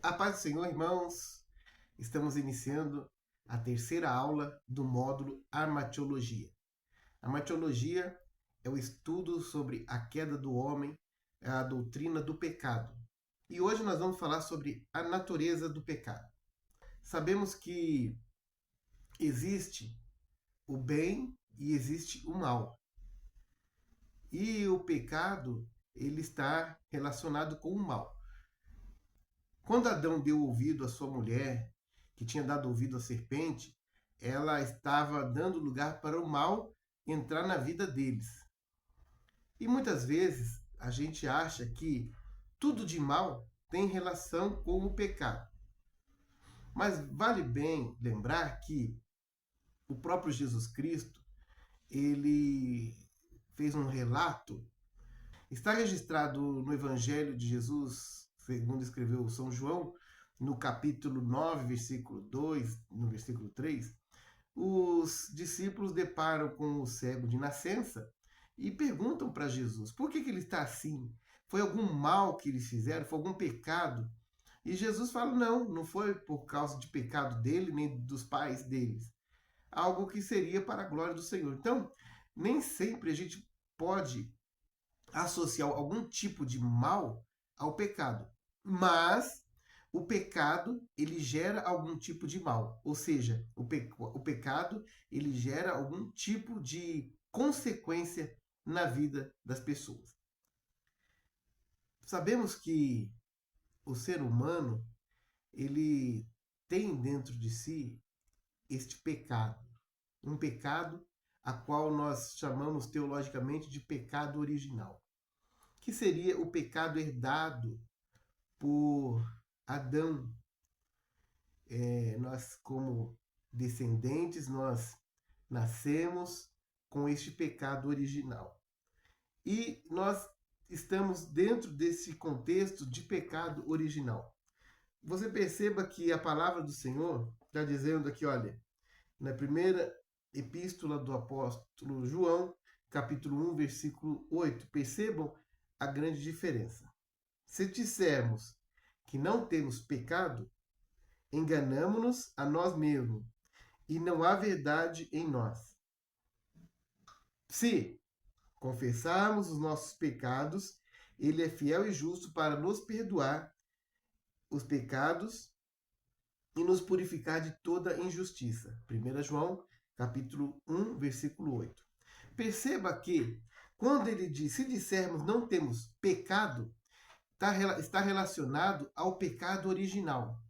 A paz do Senhor, irmãos. Estamos iniciando a terceira aula do módulo Armatiologia. A armatiologia é o estudo sobre a queda do homem, a doutrina do pecado. E hoje nós vamos falar sobre a natureza do pecado. Sabemos que existe o bem e existe o mal. E o pecado, ele está relacionado com o mal. Quando Adão deu ouvido à sua mulher, que tinha dado ouvido à serpente, ela estava dando lugar para o mal entrar na vida deles. E muitas vezes a gente acha que tudo de mal tem relação com o pecado. Mas vale bem lembrar que o próprio Jesus Cristo, ele fez um relato, está registrado no Evangelho de Jesus, segundo escreveu São João, no capítulo 9, versículo 2, no versículo 3, os discípulos deparam com o cego de nascença e perguntam para Jesus por que ele está assim? Foi algum mal que eles fizeram? Foi algum pecado? E Jesus fala: não, não foi por causa de pecado dele nem dos pais deles. Algo que seria para a glória do Senhor. Então, nem sempre a gente pode associar algum tipo de mal ao pecado. Mas o pecado, ele gera algum tipo de mal. Ou seja, o pecado, ele gera algum tipo de consequência na vida das pessoas. Sabemos que o ser humano, ele tem dentro de si este pecado. Um pecado a qual nós chamamos teologicamente de pecado original, que seria o pecado herdado por Adão. Nós, como descendentes, nós nascemos com este pecado original. E nós estamos dentro desse contexto de pecado original. Você perceba que a palavra do Senhor está dizendo aqui, olha, na primeira epístola do apóstolo João, capítulo 1, versículo 8. Percebam a grande diferença. Se dissermos que não temos pecado, enganamo-nos a nós mesmos e não há verdade em nós. Se confessarmos os nossos pecados, ele é fiel e justo para nos perdoar os pecados e nos purificar de toda injustiça. 1 João, capítulo 1, versículo 8. Perceba que, quando ele diz, se dissermos não temos pecado, está relacionado ao pecado original.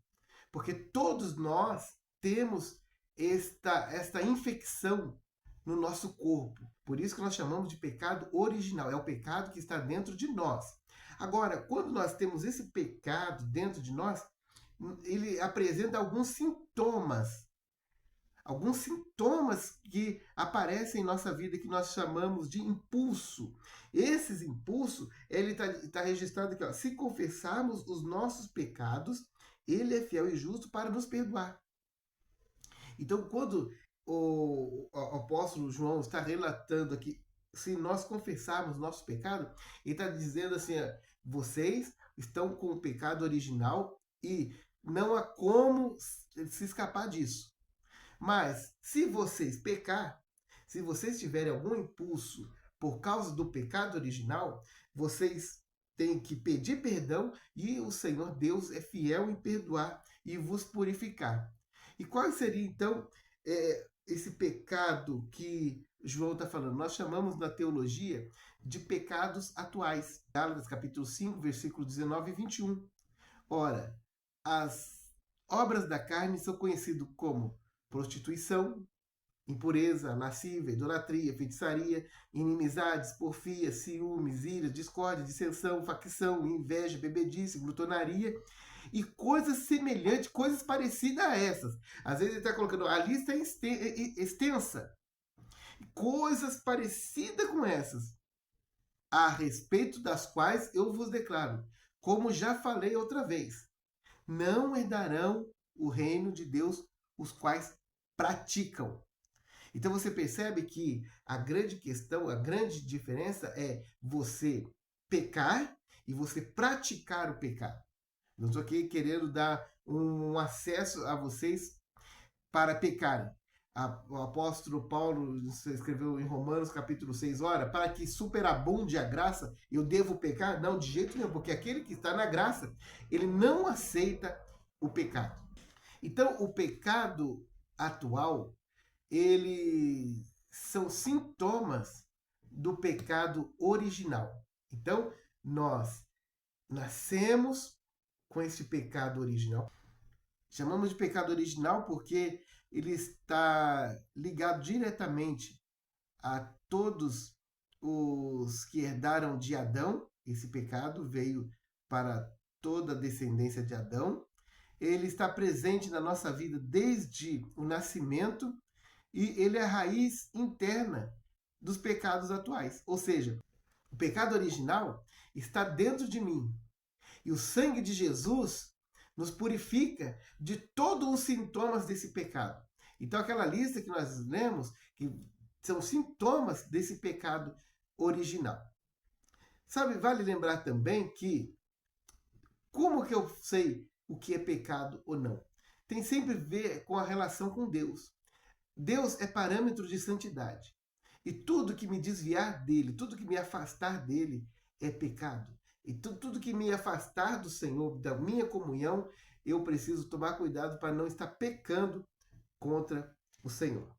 Porque todos nós temos esta infecção no nosso corpo. Por isso que nós chamamos de pecado original. É o pecado que está dentro de nós. Agora, quando nós temos esse pecado dentro de nós, ele apresenta alguns sintomas que aparecem em nossa vida que nós chamamos de impulso. Esses impulsos, ele está registrado aqui, ó, se confessarmos os nossos pecados, ele é fiel e justo para nos perdoar. Então, quando o apóstolo João está relatando aqui, se nós confessarmos nosso pecado, ele está dizendo assim, ó, vocês estão com o pecado original e não há como se escapar disso. Mas se vocês pecar, se vocês tiverem algum impulso por causa do pecado original, vocês têm que pedir perdão e o Senhor Deus é fiel em perdoar e vos purificar. E qual seria então esse pecado que João está falando? Nós chamamos na teologia de pecados atuais. Gálatas capítulo 5, versículo 19 e 21. Ora, as obras da carne são conhecidas como prostituição, impureza, lascívia, idolatria, feitiçaria, inimizades, porfia, ciúmes, ira, discórdia, dissensão, facção, inveja, bebedice, glutonaria e coisas semelhantes, coisas parecidas a essas. Às vezes ele está colocando, a lista é extensa. Coisas parecidas com essas, a respeito das quais eu vos declaro, como já falei outra vez, não herdarão o reino de Deus os quais praticam. Então você percebe que a grande questão, a grande diferença é você pecar e você praticar o pecado. Não estou aqui querendo dar um acesso a vocês para pecarem. O apóstolo Paulo escreveu em Romanos capítulo 6, ora, para que superabunde a graça, eu devo pecar? Não, de jeito nenhum, porque aquele que está na graça, ele não aceita o pecado. Então, o pecado atual, ele são sintomas do pecado original. Então, nós nascemos com esse pecado original. Chamamos de pecado original porque ele está ligado diretamente a todos os que herdaram de Adão. Esse pecado veio para toda a descendência de Adão. Ele está presente na nossa vida desde o nascimento e ele é a raiz interna dos pecados atuais. Ou seja, o pecado original está dentro de mim. E o sangue de Jesus nos purifica de todos os sintomas desse pecado. Então, aquela lista que nós lemos, que são sintomas desse pecado original. Sabe, vale lembrar também que como que eu sei o que é pecado ou não? Tem sempre a ver com a relação com Deus. Deus é parâmetro de santidade. E tudo que me desviar dele, tudo que me afastar dele é pecado. E tudo que me afastar do Senhor, da minha comunhão, eu preciso tomar cuidado para não estar pecando contra o Senhor.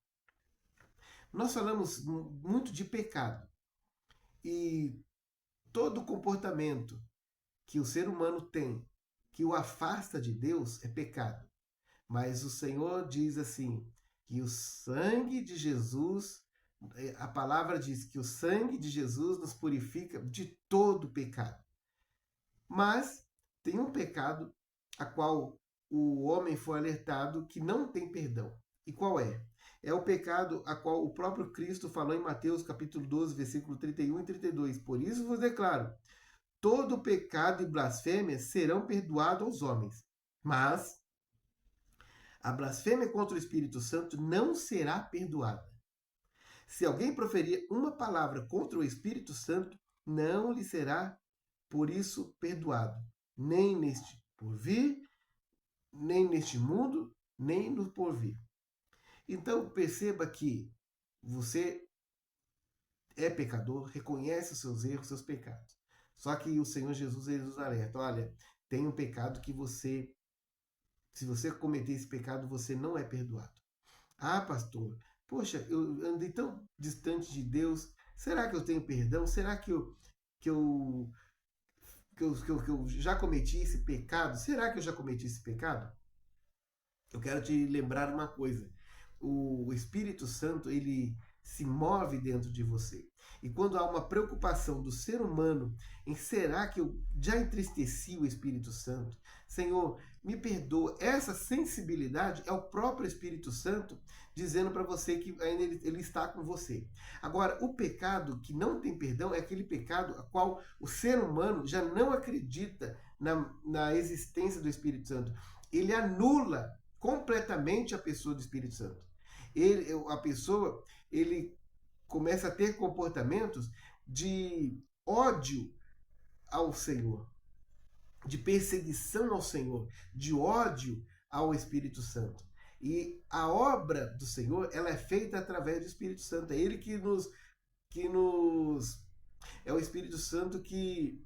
Nós falamos muito de pecado. E todo comportamento que o ser humano tem que o afasta de Deus é pecado. Mas o Senhor diz assim, que o sangue de Jesus, a palavra diz que o sangue de Jesus nos purifica de todo pecado. Mas tem um pecado a qual o homem foi alertado que não tem perdão. E qual é? É o pecado a qual o próprio Cristo falou em Mateus capítulo 12, versículo 31 e 32. Por isso vos declaro, todo pecado e blasfêmia serão perdoados aos homens. Mas a blasfêmia contra o Espírito Santo não será perdoada. Se alguém proferir uma palavra contra o Espírito Santo, não lhe será por isso perdoado, nem neste porvir, nem neste mundo, nem no porvir. Então perceba que você é pecador, reconhece os seus erros, os seus pecados. Só que o Senhor Jesus ele nos alerta, olha, tem um pecado que você, se você cometer esse pecado, você não é perdoado. Ah, pastor, poxa, eu andei tão distante de Deus, será que eu tenho perdão? Será que eu que eu já cometi esse pecado? Será que eu já cometi esse pecado? Eu quero te lembrar uma coisa. O Espírito Santo, ele se move dentro de você. E quando há uma preocupação do ser humano em será que eu já entristeci o Espírito Santo? Senhor, me perdoa. Essa sensibilidade é o próprio Espírito Santo dizendo para você que ainda ele está com você. Agora, o pecado que não tem perdão é aquele pecado a qual o ser humano já não acredita na existência do Espírito Santo. Ele anula completamente a pessoa do Espírito Santo. A pessoa, ele começa a ter comportamentos de ódio ao Senhor, de perseguição ao Senhor, de ódio ao Espírito Santo. E a obra do Senhor, ela é feita através do Espírito Santo. É ele que nos é o Espírito Santo que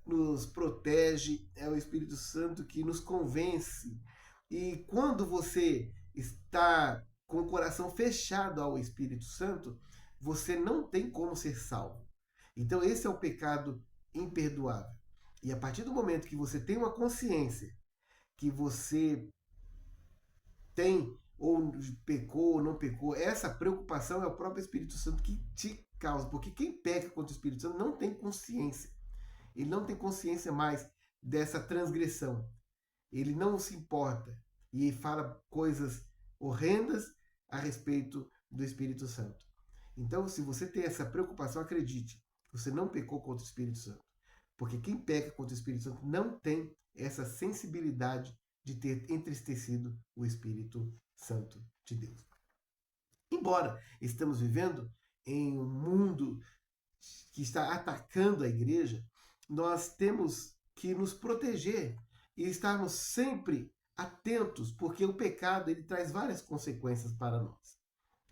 nos protege, é o Espírito Santo que nos convence. E quando você está com o coração fechado ao Espírito Santo, você não tem como ser salvo. Então, esse é o pecado imperdoável. E a partir do momento que você tem uma consciência que você tem ou pecou ou não pecou, essa preocupação é o próprio Espírito Santo que te causa. Porque quem peca contra o Espírito Santo não tem consciência. Ele não tem consciência mais dessa transgressão. Ele não se importa e fala coisas horrendas a respeito do Espírito Santo. Então, se você tem essa preocupação, acredite, você não pecou contra o Espírito Santo. Porque quem peca contra o Espírito Santo não tem essa sensibilidade de ter entristecido o Espírito Santo de Deus. Embora estamos vivendo em um mundo que está atacando a igreja, nós temos que nos proteger e estarmos sempre atentos, porque o pecado ele traz várias consequências para nós.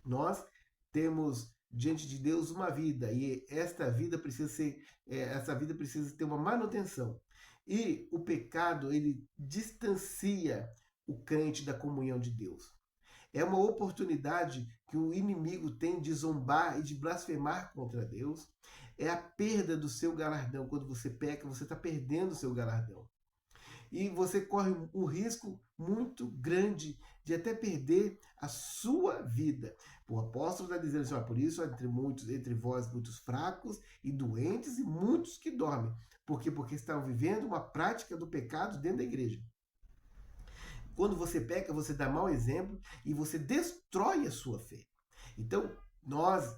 Nós temos diante de Deus uma vida e essa vida precisa ter uma manutenção. E o pecado ele distancia o crente da comunhão de Deus. É uma oportunidade que o inimigo tem de zombar e de blasfemar contra Deus. É a perda do seu galardão. Quando você peca, você está perdendo o seu galardão. E você corre um risco muito grande de até perder a sua vida. O apóstolo está dizendo assim, por isso entre vós muitos fracos e doentes e muitos que dormem. Por quê? Porque estão vivendo uma prática do pecado dentro da igreja. Quando você peca, você dá mau exemplo e você destrói a sua fé. Então, nós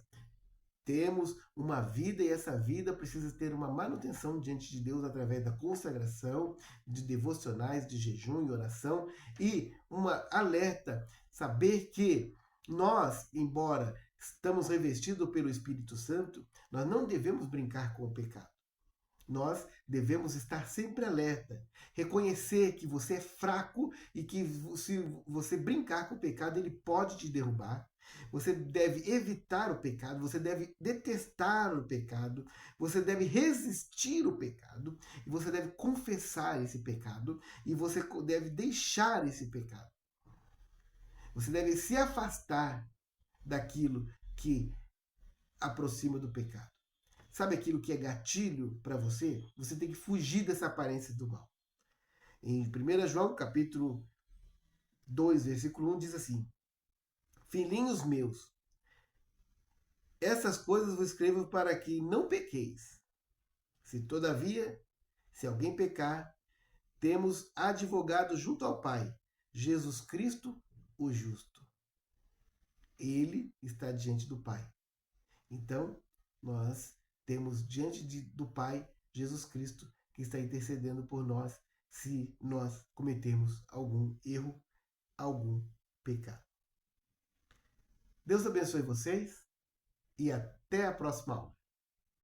temos uma vida e essa vida precisa ter uma manutenção diante de Deus através da consagração, de devocionais, de jejum e oração e uma alerta, saber que nós, embora estamos revestidos pelo Espírito Santo, nós não devemos brincar com o pecado. Nós devemos estar sempre alerta, reconhecer que você é fraco e que se você brincar com o pecado, ele pode te derrubar. Você deve evitar o pecado, você deve detestar o pecado, você deve resistir o pecado, e você deve confessar esse pecado, e você deve deixar esse pecado. Você deve se afastar daquilo que aproxima do pecado. Sabe aquilo que é gatilho para você? Você tem que fugir dessa aparência do mal. Em 1 João, capítulo 2, versículo 1, diz assim: Filhinhos meus, essas coisas vos escrevo para que não pequeis. Todavia, se alguém pecar, temos advogado junto ao Pai, Jesus Cristo, o justo. Ele está diante do Pai. Então, nós temos diante do Pai, Jesus Cristo, que está intercedendo por nós se nós cometermos algum erro, algum pecado. Deus abençoe vocês e até a próxima aula.